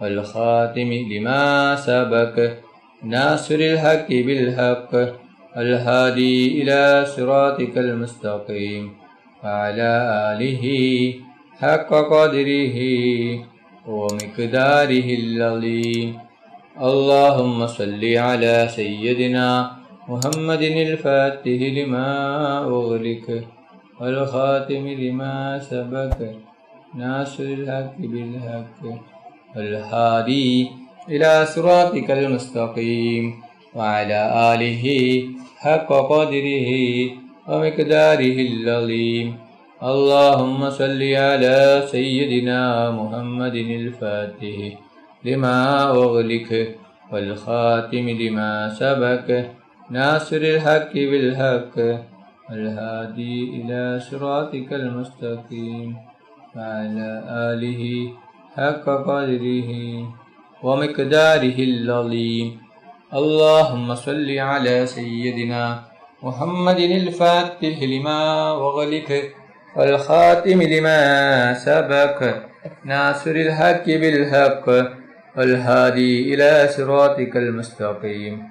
والخاتم لما سبق ناصر الحق بالحق الهادي إلى صراطك المستقيم وعلى آله حق قدره ومقداره العظيم اللهم صل على سيدنا محمد الفاتح لما أغلق والخاتم لما سبق ناصر الحق بالحق الهادي إلى صراطك المستقيم وعلى آله حق قدره ومقداره العظيم اللهم صل على سيدنا محمد الفاتح لما أغلق والخاتم لما سبق ناصر الحق بالحق الهادي إلى صراطك المستقيم وعلى آله حق قدره ومقداره العظيم اللهم صل على سيدنا محمد الفاتح لما أغلق والخاتم لما سبق ناصر الحق بالحق والهادي إلى صراطك المستقيم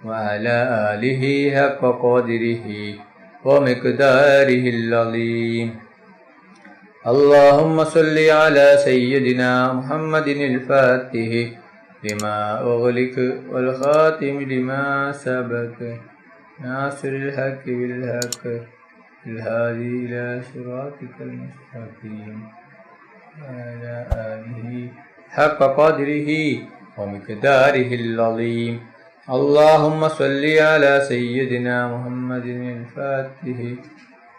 وعلى آله حق قدره ومقداره العظيم اللهم صل على سيدنا محمد الفاتح لما أغلق والخاتم لما سبق ناصر الحق بالحق الهادي إلى صراطك المستقيم وعلى آله حق قدره ومقداره العظيم اللهم صل على سيدنا محمد الفاتح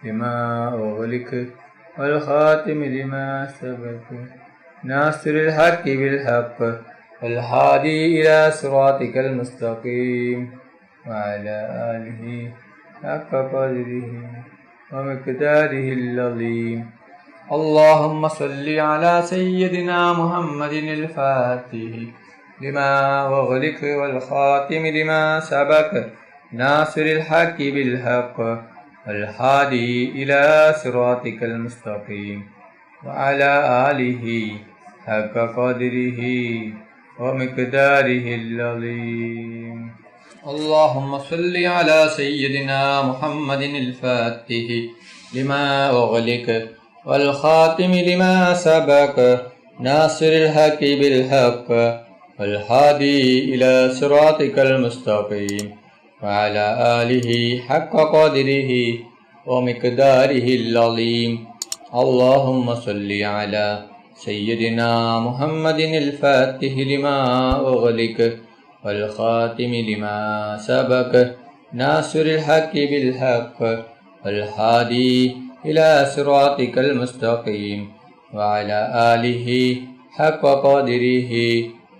لما أغلق والخاتم لما سبق ناصر الحق بالحق الهادي إلى صراطك المستقيم وعلى آله حق قدره ومقداره العظيم اللهم صل على سيدنا محمد الفاتح لما أغلق والخاتم لما سبق ناصر الحق بالحق الهادي إلى صراطك المستقيم وعلى آله حق قدره ومقداره العظيم اللهم صل على سيدنا محمد الفاتح لما أغلق والخاتم لما سبق ناصر الحق بالحق والهادي إلى صراطك المستقيم وعلى آله حق قدره ومقداره العظيم اللهم صل على سيدنا محمد الفاتح لما أغلق والخاتم لما سبق ناصر الحق بالحق والهادي إلى صراطك المستقيم وعلى آله حق قدره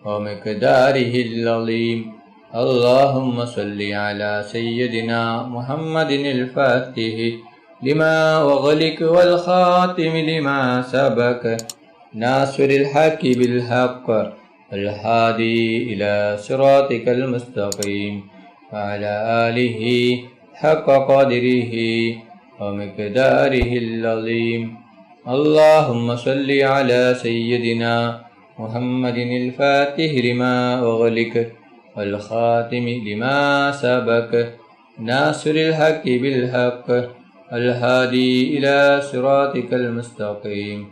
ومقداره العظيم اللهم صل على سيدنا محمد الفاتح لما أغلق والخاتم لما سبق ناصر الحق بالحق الهادي إلى صراطك المستقيم وعلى آله حق قدره ومقداره العظيم اللهم صل على سيدنا محمد الفاتح لما أغلق والخاتم لما سبق ناصر الحق بالحق الهادي إلى صراطك المستقيم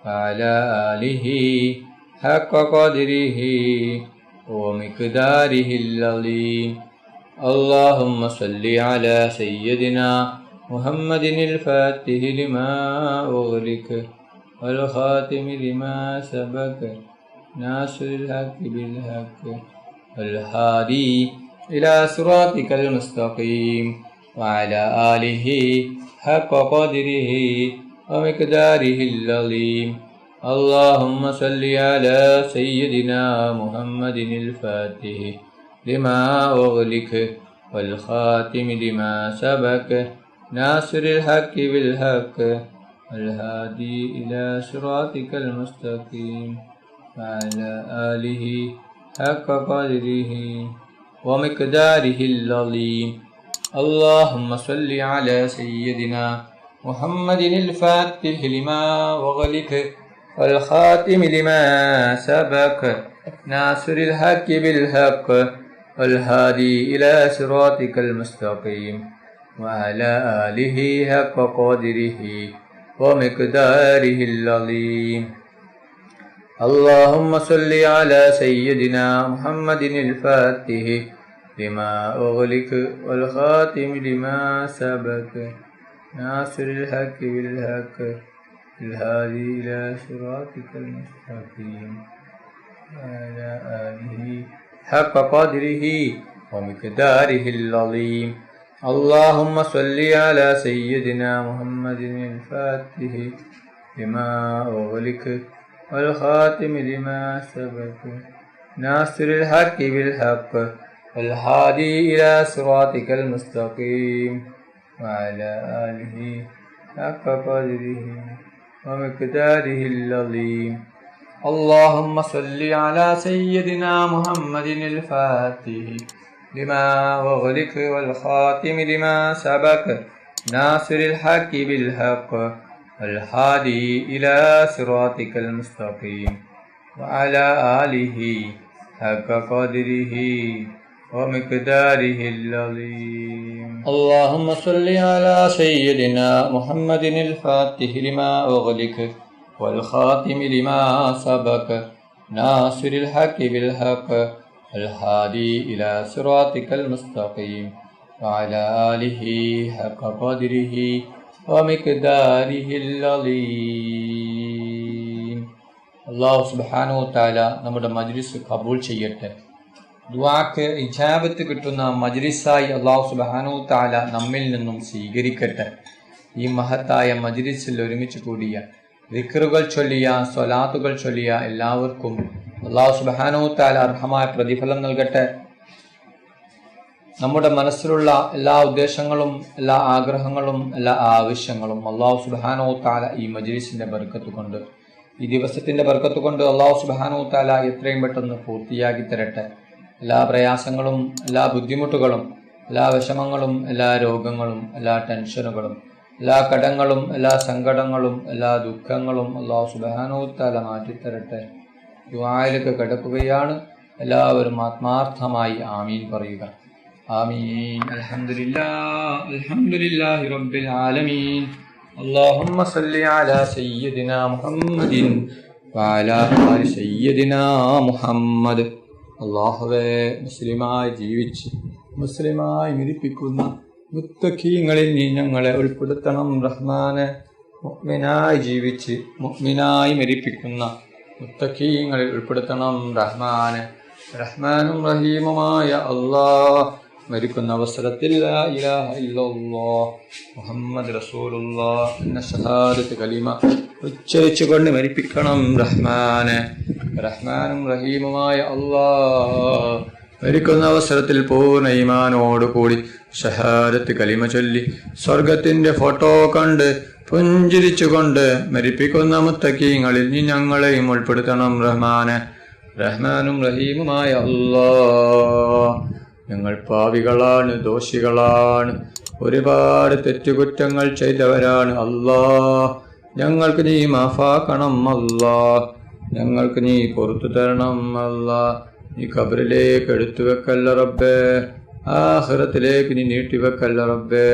وعلى آله حق قدره ومقداره العظيم اللهم صل على سيدنا محمد الفاتح لما أغلق والخاتم لما سبق ناصر الحق بالحق الهادي إلى صراطك المستقيم وعلى آله حق قدره ومقداره العظيم اللهم صل على سيدنا محمد الفاتح لما أغلق والخاتم لما سبق ناصر الحق بالحق الهادي إلى صراطك المستقيم وعلى آله حق قدره ومقداره العظيم اللهم صل على سيدنا محمد الفاتح لما أغلق والخاتم لما سبق ناصر الحق بالحق والهادي إلى صراطك المستقيم وعلى آله حق قدره ومقداره العظيم. اللهم صل على سيدنا محمد الفاتح لما أغلق والخاتم لما سبق ناصر الحق بالحق الهادي إلى صراطك المستقيم وعلى آله حق قدره ومقداره العظيم. اللهم صل على سيدنا محمد الفاتح لما أغلق والخاتم لما سبق ناصر الحق بالحق والهادي إلى صراطك المستقيم وعلى آله حق قدره ومقداره العظيم. اللهم صل على سيدنا محمد الفاتح لما أغلق والخاتم لما سبق ناصر الحق بالحق الهادي إلى صراطك المستقيم وعلى آله حق قدره ومقداره العظيم. اللهم صل على سيدنا محمد الفاتح لما أغلق والخاتم لما سبق ناصر الحق بالحق الهادي إلى صراطك المستقيم وعلى آله حق قدره ومقداره العظيم. അല്ലാഹു സുബ്ഹാനഹു വ തആല നമ്മുടെ മജ്ലിസ് കബൂൽ ചെയ്യട്ടെ. ദുആക്ക് ഇജാബത്ത് കിട്ടുന്ന മജ്ലിസായി അല്ലാഹു സുബ്ഹാനഹു വ തആല നമ്മിൽ നിന്നും സ്വീകരിക്കട്ടെ. ഈ മഹത്തായ മജ്ലിസിൽ ഒരുമിച്ച് കൂടിയ ദിക്റുകൾ ചൊല്ലിയ സ്വലാത്തുകൾ ചൊല്ലിയ എല്ലാവർക്കും അല്ലാഹു സുബ്ഹാനഹു വ തആല അർഹമായ പ്രതിഫലം നൽകട്ടെ. നമ്മുടെ മനസ്സിലുള്ള എല്ലാ ഉദ്ദേശങ്ങളും എല്ലാ ആഗ്രഹങ്ങളും എല്ലാ ആവശ്യങ്ങളും അല്ലാഹു സുബ്ഹാനഹു വ തആല ഈ മജ്ലിസിന്റെ ബർക്കത്ത് കൊണ്ട് ഈ ദിവസത്തിന്റെ ബർക്കത്ത് കൊണ്ട് അല്ലാഹു സുബ്ഹാനഹു വ തആല എത്രയും പെട്ടെന്ന് പൂർത്തിയാക്കി തരട്ടെ. എല്ലാ പ്രയാസങ്ങളും എല്ലാ ബുദ്ധിമുട്ടുകളും എല്ലാ വിഷമങ്ങളും എല്ലാ രോഗങ്ങളും എല്ലാ ടെൻഷനുകളും എല്ലാ കടങ്ങളും എല്ലാ സങ്കടങ്ങളും എല്ലാ ദുഃഖങ്ങളും അല്ലാഹു സുബ്ഹാനഹു വ തആല മാറ്റിത്തരട്ടെ. ദുആയിലേക്ക് കിടക്കുകയാണ്. എല്ലാവരും ആത്മാർത്ഥമായി ആമീൻ പറയുക. ആമീൻ. അൽഹംദുലില്ലാഹ് അൽഹംദുലില്ലാഹി റബ്ബിൽ ആലമീൻ. اللهم صل على سيدنا محمد وعلى آل سيدنا محمد. അല്ലാഹുവേ, മുസ്ലിമായി ജീവിച്ച് മുസ്ലിമായി മരിപ്പിക്കുന്ന മുത്തഖീങ്ങളിൽ നീ ഞങ്ങളെ ഉൾപ്പെടുത്തണം റഹ്മാനെ. മുഅ്മിനായി ജീവിച്ച് മുഅ്മിനായി മരിപ്പിക്കുന്ന മുത്തഖീങ്ങളിൽ ഉൾപ്പെടുത്തണം റഹ്മാനെ. റഹ്മാനും റഹീമുമായ അല്ലാഹ്, മരിക്കുന്ന അവസരത്തിൽ ലാ ഇലാഹ ഇല്ലല്ലാഹ് മുഹമ്മദ് റസൂലുള്ളാഹ് എന്ന ഷഹാദത്ത് കലിമ ഉച്ചരിച്ചുകൊണ്ട് മരിപ്പിക്കണം റഹ്മാനെ. റഹ്മാനും റഹീമുമായ അല്ലാഹ്, മരിക്കുന്ന അവസരത്തിൽ പൂർണ്ണ ഈമാനോട് കൂടി ഷഹാദത്ത് കലിമ ചൊല്ലി സ്വർഗത്തിന്റെ ഫോട്ടോ കണ്ട് പുഞ്ചിരിച്ചുകൊണ്ട് മരിപ്പിക്കുന്ന മുത്തഖീങ്ങളിൽ നീ ഞങ്ങളെയും ഉൾപ്പെടുത്തണം റഹ്മാനെ. റഹ്മാനും റഹീമുമായ അല്ലാഹ്, ഞങ്ങൾ പാവികളാണ്, ദോഷികളാണ്, ഒരുപാട് തെറ്റുകുറ്റങ്ങൾ ചെയ്തവരാണ് അല്ലാഹ്. ഞങ്ങൾക്ക് നീ മാഫാക്കണം അല്ലാഹ്, ഞങ്ങൾക്ക് നീ പുറത്തു തരണം അല്ലാഹ്. നീ ഖബറിലേക്ക് എടുത്തു വെക്കല്ല റബ്ബേ, ആഖിറത്തിലേക്ക് നീ നീട്ടിവെക്കല്ല റബ്ബേ.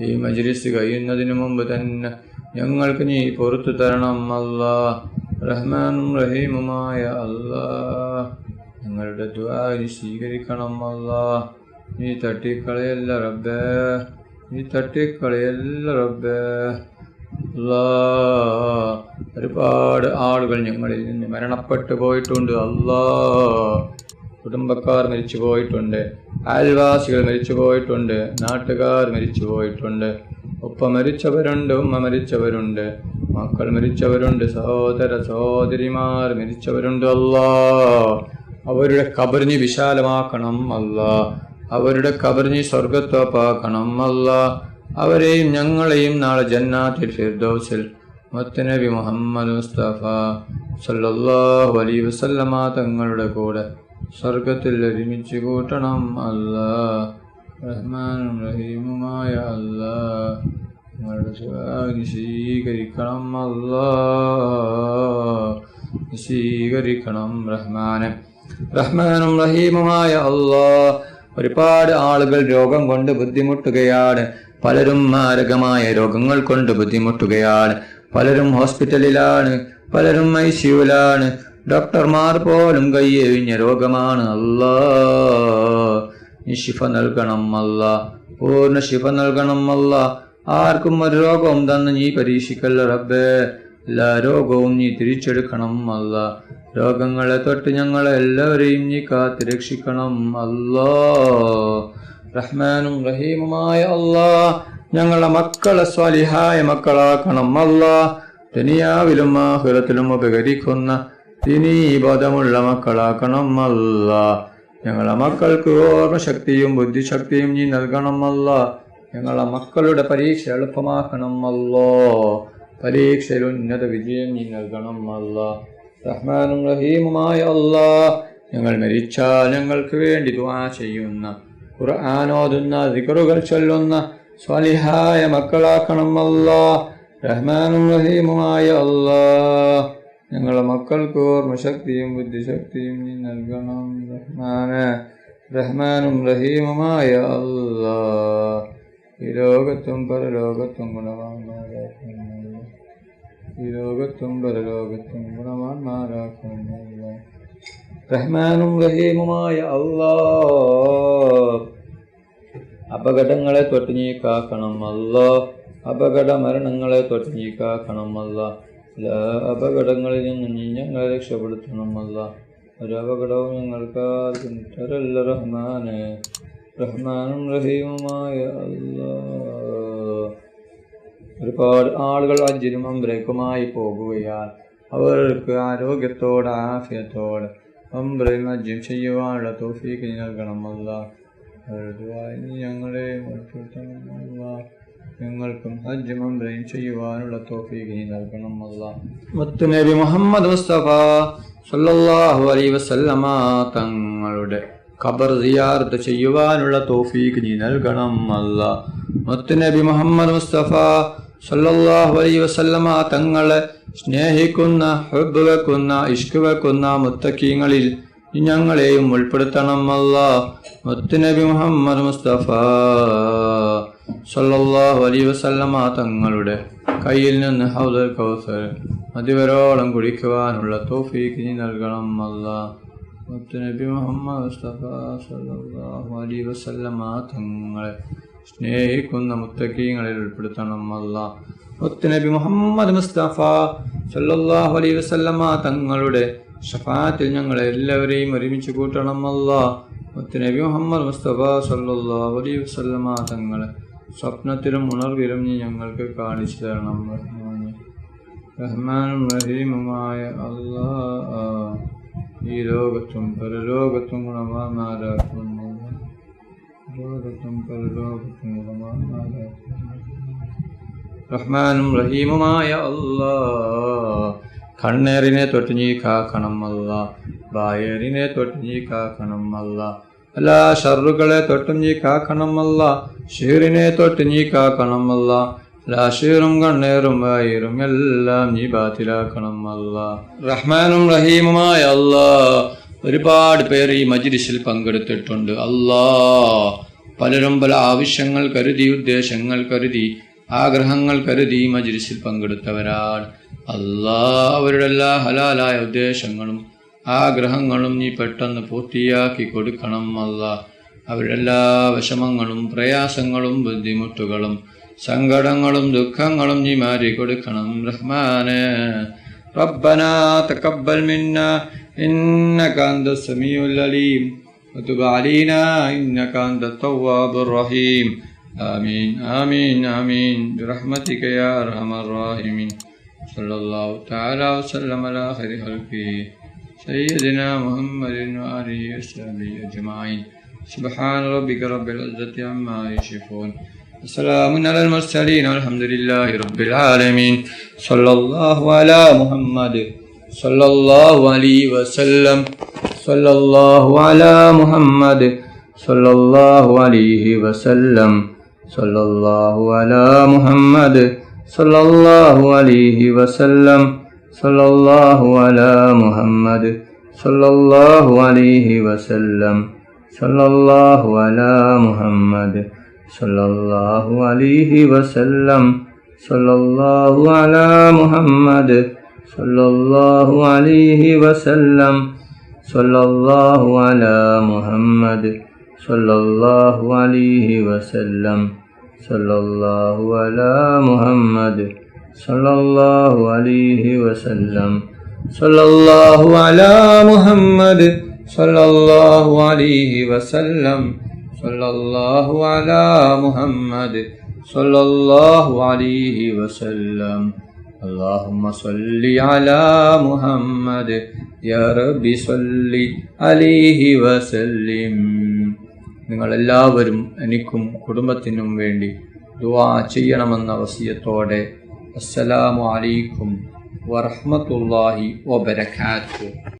ഈ മജ്ലിസ് കഴിയുന്നതിന് മുമ്പ് തന്നെ ഞങ്ങൾക്ക് നീ പുറത്തു തരണം അല്ലാഹ്. റഹ്മാനും റഹീമുമായ അല്ലാഹ്, ഞങ്ങളുടെ ദുആ നീ സ്വീകരിക്കണം അല്ലാഹ്. നീ തട്ടിക്കളയല്ല റബ്ബേ, നീ തട്ടിക്കളയല്ല റബ്ബേ അല്ലാഹ്. ഒരുപാട് ആളുകൾ ഞങ്ങളിൽ നിന്ന് മരണപ്പെട്ടു പോയിട്ടുണ്ട് അല്ലാഹ്. കുടുംബക്കാർ മരിച്ചു പോയിട്ടുണ്ട്, അയൽവാസികൾ മരിച്ചു പോയിട്ടുണ്ട്, നാട്ടുകാർ മരിച്ചു പോയിട്ടുണ്ട്, ഉപ്പ മരിച്ചവരുണ്ട്, ഉമ്മ മരിച്ചവരുണ്ട്, മക്കൾ മരിച്ചവരുണ്ട്, സഹോദര സഹോദരിമാർ മരിച്ചവരുണ്ട് അല്ലാഹ്. അവരുടെ ഖബറിനെ വിശാലമാക്കണം അല്ലാഹ്, അവരുടെ ഖബറിനെ സ്വർഗത്തോപ്പാക്കണം അല്ലാഹ്. അവരെയും ഞങ്ങളെയും നാളെ ജന്നാത്തുൽ ഫിർദൗസിൽ മുത്തുനബി മുഹമ്മദ് മുസ്തഫ സല്ലല്ലാഹു അലൈഹി വസല്ലമ തങ്ങളുടെ കൂടെ സ്വർഗത്തിൽ ഒരുമിച്ച് കൂട്ടണം അല്ലാഹ്. റഹ്മാനും റഹീമുമായ അല്ലാഹ്, ഞങ്ങളുടെ സ്വീകരിക്കണം അല്ലാ, സ്വീകരിക്കണം റഹ്മാനെ. റഹ്മാനും റഹീമുമായ അല്ലാ, ഒരുപാട് ആളുകൾ രോഗം കൊണ്ട് ബുദ്ധിമുട്ടുകയാണ്. പലരും മാരകമായ രോഗങ്ങൾ കൊണ്ട് ബുദ്ധിമുട്ടുകയാണ്. പലരും ഹോസ്പിറ്റലിലാണ്, പലരും ICUവിലാണ്. ഡോക്ടർമാർ പോലും കയ്യൊഴിഞ്ഞ രോഗമാണ്. അല്ലാ, നീ ശിഫ നൽകണം അല്ലാ, പൂർണ്ണ ശിഫ നൽകണം അല്ലാ. ആർക്കും ഒരു രോഗവും തന്ന് നീ പരീക്ഷിക്കല്ല റബ്ബേ. എല്ലാ രോഗവും നീ തിരിച്ചെടുക്കണം അല്ലാ. രോഗങ്ങളെ തൊട്ട് ഞങ്ങളെ എല്ലാവരെയും നീ കാത്ത് രക്ഷിക്കണം അല്ലാ. റഹ്മാനും റഹീമുമായ അല്ലാ, ഞങ്ങളെ മക്കളെ സ്വാലിഹായ മക്കളാക്കണം അല്ലാ. ദുനിയാവിലും ആഖിറത്തിലും ഉപകരിക്കുന്ന ദീനീ ബോധമുള്ള മക്കളാക്കണം അല്ലാ. ഞങ്ങളെ മക്കൾക്ക് ഓർമ്മശക്തിയും ബുദ്ധിശക്തിയും നീ നൽകണം അല്ലാ. ഞങ്ങളെ മക്കളുടെ പരീക്ഷ എളുപ്പമാക്കണം അല്ലാ. പരീക്ഷയിൽ ഉന്നത വിജയം നീ നൽകണം അല്ലാ. റഹ്മാനും റഹീമുമായ അല്ലാ, ഞങ്ങൾ മരിച്ചാൽ ഞങ്ങൾക്ക് വേണ്ടി ദുആ ചെയ്യുന്ന, ഖുർആൻ ഓതുന്ന, ദിക്റുകൾ ചൊല്ലുന്ന സ്വാലിഹായ മക്കളാക്കണം അല്ലാ. റഹ്മാനും റഹീമുമായ അല്ലാ, ഞങ്ങളെ മക്കൾക്ക് ഓർമ്മശക്തിയും ബുദ്ധിശക്തിയും നീ നൽകണം റഹ്മാനെ. റഹ്മാനും റഹീമുമായ അല്ലാ, ഈ ലോകത്തും പരലോകത്തും ഗുണവാന്മാരാക്കണം, ഈ ലോകത്തും പരലോകത്തും ഗുണവാന്മാരാക്കണം. റഹ്മാനും റഹീമുമായ അല്ലാ, അപകടങ്ങളെ തൊട്ട് നീ കാക്കണം അല്ലാ. അപകട മരണങ്ങളെ തൊട്ട് നീ കാക്കണം അല്ലാ. എല്ലാ അപകടങ്ങളിൽ നിന്നും നീ ഞങ്ങളെ രക്ഷപ്പെടുത്തണം അല്ലാ. ഒരു അപകടവും ഞങ്ങൾക്ക് ആർക്കും തരല്ല റഹ്മാനെ. റഹ്മാനും റഹീമുമായ അല്ലാ, ഒരുപാട് ആളുകൾ ഹജ്ജിനും ഉംറയ്ക്കുമായി പോകുകയാണ്. അവർക്ക് ആരോഗ്യത്തോടെ ആഫിയത്തോടെ ഉംറയും ഹജ്ജും ചെയ്യുവാനുള്ള തൗഫീഖ് നൽകണം അല്ലാ. ഞങ്ങളെ ഞങ്ങൾക്കും ഹജ്ജും ഉംറയും ചെയ്യുവാനുള്ള തൗഫീഖ് നൽകണം അല്ലാ. മുത്ത് നബി മുഹമ്മദ് മുസ്തഫ സല്ലല്ലാഹു അലൈഹി വസല്ലമ തങ്ങളുടെ ഖബർ സിയാറത്ത് ചെയ്യുവാനുള്ള തൗഫീഖ് നീ നൽകണം അല്ലാ. മുത്ത് നബി മുഹമ്മദ് മുസ്തഫ സല്ലല്ലാഹു അലൈഹി വസല്ലമ തങ്ങളെ സ്നേഹിക്കുന്ന, ഹുബ്ബ് വെക്കുന്ന, ഇഷ്ക് വെക്കുന്ന മുത്തഖീങ്ങളിൽ ഞങ്ങളെയും ഉൾപ്പെടുത്തണം അല്ലാ. മുത്ത് നബി മുഹമ്മദ് മുസ്തഫ സല്ലല്ലാഹു അലൈഹി വസല്ലമ തങ്ങളുടെ കയ്യിൽ നിന്ന് ഹൗദുൽ കൗസർ മതിവരോളം കുടിക്കുവാനുള്ള തൗഫീഖ് നീ നൽകണം അല്ലാ. മുത്ത് നബി മുഹമ്മദ് മുസ്തഫ സല്ലല്ലാഹു അലൈഹി വസല്ലമ തങ്ങളെ സ്നേഹിക്കുന്ന മുത്തഖീങ്ങളിൽ ഉൾപ്പെടുത്തണം അല്ലാ. മുത്ത് നബി മുഹമ്മദ് മുസ്തഫ സല്ലല്ലാഹു അലൈഹി വസല്ലമ തങ്ങളുടെ ശഫാഅത്തിൽ ഞങ്ങളെ എല്ലാവരെയും ഒരുമിച്ച് കൂട്ടണം അല്ലാ. മുത്ത് നബി മുഹമ്മദ് മുസ്തഫ സല്ലല്ലാഹു അലൈഹി വസല്ലമ തങ്ങളെ സ്വപ്നത്തിലും ഉണർവിലും നീ ഞങ്ങൾക്ക് കാണിച്ചു തരണം റഹ്മാനും റഹീമുമായ അല്ലാ. ഈ ലോകത്തും പരലോകത്തും ഗുണവാന്മാരാക്കുന്നു, ലോകത്തും പരലോകത്തും ഗുണവാന്മാരാക്കുന്നു. റഹ്മാനും റഹീമുമായ അല്ലാ, കണ്ണേറിനെ തൊട്ട് നീ കാക്കണം അല്ലാ. ബായേറിനെ തൊട്ട് നീ കാക്കണം അല്ലാ. എല്ലാ ഷർറുകളെ തൊട്ടും നീ കാക്കണം അല്ലാ. ഷീറിനെ തൊട്ട് നീ കാക്കണം അല്ലാ. എല്ലാ ഷീറും കണ്ണേറും വായറും എല്ലാം നീ ബാത്തിലാക്കണം അല്ലാ. റഹ്മാനും റഹീമുമായ അല്ലാ, ഒരുപാട് പേർ ഈ മജ്ലിസിൽ പങ്കെടുത്തിട്ടുണ്ട് അല്ലാ. പലരും പല ആവശ്യങ്ങൾ കരുതി, ഉദ്ദേശങ്ങൾ കരുതി, ആഗ്രഹങ്ങൾ കരുതി മജ്ലിസിൽ പങ്കെടുത്തവരാണ് അല്ലാ. അവരുടെ എല്ലാ ഹലാലായ ഉദ്ദേശങ്ങളും ആഗ്രഹങ്ങളും നീ പെട്ടെന്ന് പൂർത്തിയാക്കി കൊടുക്കണം അല്ലാ. അവരുടെ എല്ലാ വിഷമങ്ങളും പ്രയാസങ്ങളും ബുദ്ധിമുട്ടുകളും സങ്കടങ്ങളും ദുഃഖങ്ങളും നീ മാറി കൊടുക്കണം റഹ്മാനെ. റബ്ബനാ തഖബ്ബൽ മിന്നാ ഇന്നക അൻതസ് സമീഉൽ അലീം വതുബ് അലൈനാ ഇന്നക അൻതത് തവ്വാബുർ റഹീം. ആമീൻ ആമീൻ ആമീൻ ബിറഹ്മതിക യാ അർഹമർ റഹീമീൻ. സല്ലല്ലാഹു തആല വസല്ലമ അലാ ഖൈരി ഖൽഖിഹി സയ്യിദിനാ മുഹമ്മദിൻ വആലിഹി വസഹ്ബിഹി അജ്മഈൻ. സുബ്ഹാന റബ്ബിക റബ്ബിൽ ഇസ്സത്തി അമ്മാ യസിഫൂൻ. വസ്സലാമുൻ അലൽ മുർസലീൻ വൽഹംദുലില്ലാഹി റബ്ബിൽ ആലമീൻ. സല്ലല്ലാഹു അലാ മുഹമ്മദ് സല്ലല്ലാഹു അലൈഹി വസല്ലം. സല്ലല്ലാഹു അലാ മുഹമ്മദ് സല്ലല്ലാഹു അലൈഹി വസല്ലം. സല്ലല്ലാഹു അലാ മുഹമ്മദ് സല്ലല്ലാഹു അലൈഹി വസല്ലം സല്ലല്ലാഹു അലാ മുഹമ്മദ് സല്ലല്ലാഹു അലൈഹി വസല്ലം സല്ലല്ലാഹു അലാ മുഹമ്മദ് സല്ലല്ലാഹു അലൈഹി വസല്ലം സല്ലല്ലാഹു അലാ മുഹമ്മദ് സല്ലല്ലാഹു അലൈഹി വസല്ലം സല്ലല്ലാഹു അലാ മുഹമ്മദ് സല്ലല്ലാഹു അലൈഹി വസല്ലം സല്ലല്ലാഹു അലാ മുഹമ്മദ് സല്ലല്ലാഹു അലൈഹി വസല്ലം സല്ലല്ലാഹു അലാ മുഹമ്മദ് സല്ലല്ലാഹു അലൈഹി വസല്ലം സല്ലല്ലാഹു അലാ മുഹമ്മദ് സല്ലല്ലാഹു അലൈഹി വസല്ലം അല്ലാഹുമ്മ സ്വല്ലി അലാ മുഹമ്മദ് യാ റബ്ബി സ്വല്ലി അലൈഹി വസല്ലിം. നിങ്ങളെല്ലാവരും എനിക്കും കുടുംബത്തിനും വേണ്ടി ദുആ ചെയ്യണമെന്ന വസിയത്തോടെ അസ്സലാമു അലൈക്കും വറഹ്മത്തുള്ളാഹി വബറകാതുഹു.